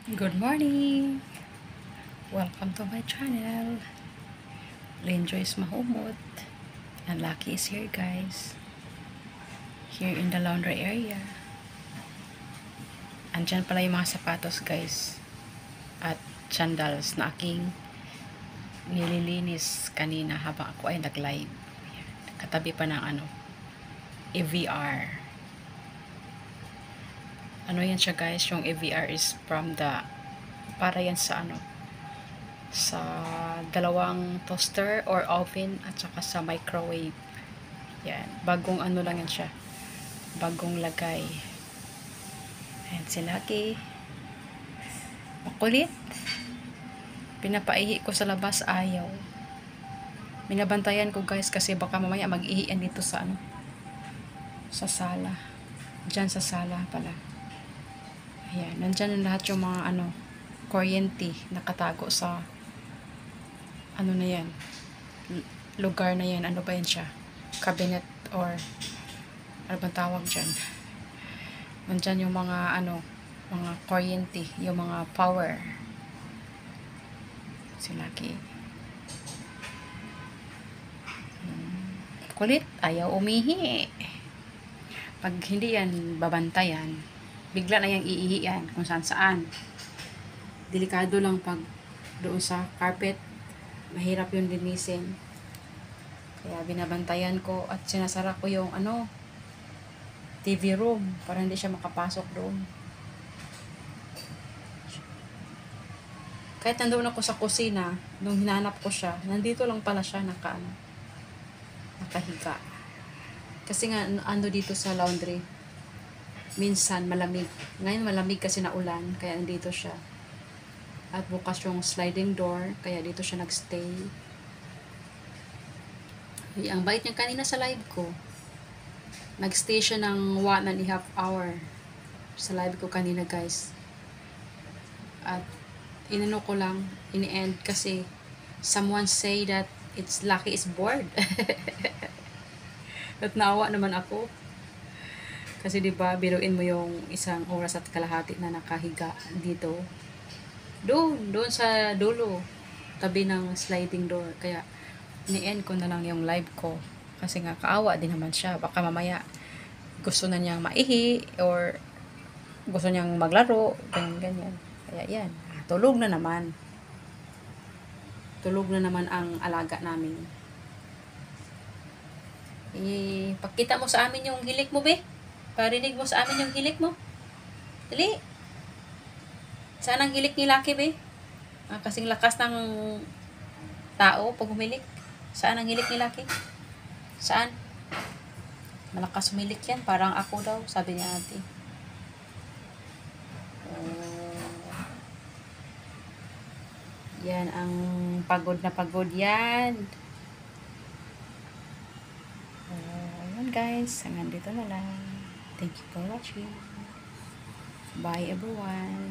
Good morning! Welcome to my channel. Lenjo is mahumot. And Lucky is here, guys. Here in the laundry area. Andyan pala yung mga sapatos, guys. At sandals na aking nililinis kanina habang ako ay nag-live. Katabi pa ng EVR. Ano yan siya, guys? Yung EVR is from the para yan sa sa dalawang toaster or oven at saka sa microwave. Yan, bagong lang yan siya, bagong lagay. Ayan si Lucky, makulit. Pinapaihi ko sa labas, ayaw. Binabantayan ko, guys, kasi baka mamaya mag-ihian dito sa sa sala, dyan sa sala pala. Ayan, nandyan lahat yung mga kuryente nakatago sa na yan, lugar na yan. Ano ba yan siya? Cabinet or ano bang tawag dyan? Nandyan yung mga mga kuryente, yung mga power. Si Lucky. Kulit, ayaw umihi. Pag hindi yan babantayan, bigla na yang iihian kung saan saan. Delikado lang pag doon sa carpet, mahirap yung linisin. Kaya binabantayan ko at sinasara ko yung TV room para hindi siya makapasok doon. Kahit nandoon ako sa kusina, nung hinanap ko siya, nandito lang pala siya nakahiga. Kasi nga dito sa laundry, minsan malamig. Ngayon malamig kasi na ulan, kaya nandito siya. At bukas yung sliding door, kaya dito siya nagstay. Ang bait niya kanina sa live ko. Nagstay siya ng 1.5 hour sa live ko kanina, guys. At inano ko lang, ini-end kasi someone say that it's Lucky is bored. At naawa naman ako. Kasi diba, biruin mo yung 1 oras at kalahati na nakahiga dito. Doon sa dulo, tabi ng sliding door. Kaya ni-end ko na lang yung live ko kasi nga kaawa din naman siya. Baka mamaya gusto na niyang maihi or gusto niyang maglaro, ganyan. Kaya yan, tulog na naman ang alaga namin. Pakita mo sa amin yung hilik mo, be. Parinig mo sa amin yung hilik mo. Dali. Saan ang hilik ni Lucky, be? Kasing lakas ng tao pag humilik. Saan ang hilik ni Lucky? Saan? Malakas humilik yan. Parang ako daw, sabi ni ate. Yan ang pagod na pagod yan. Ayan, guys. Hanggang dito na lang. Thank you for watching. Bye, everyone.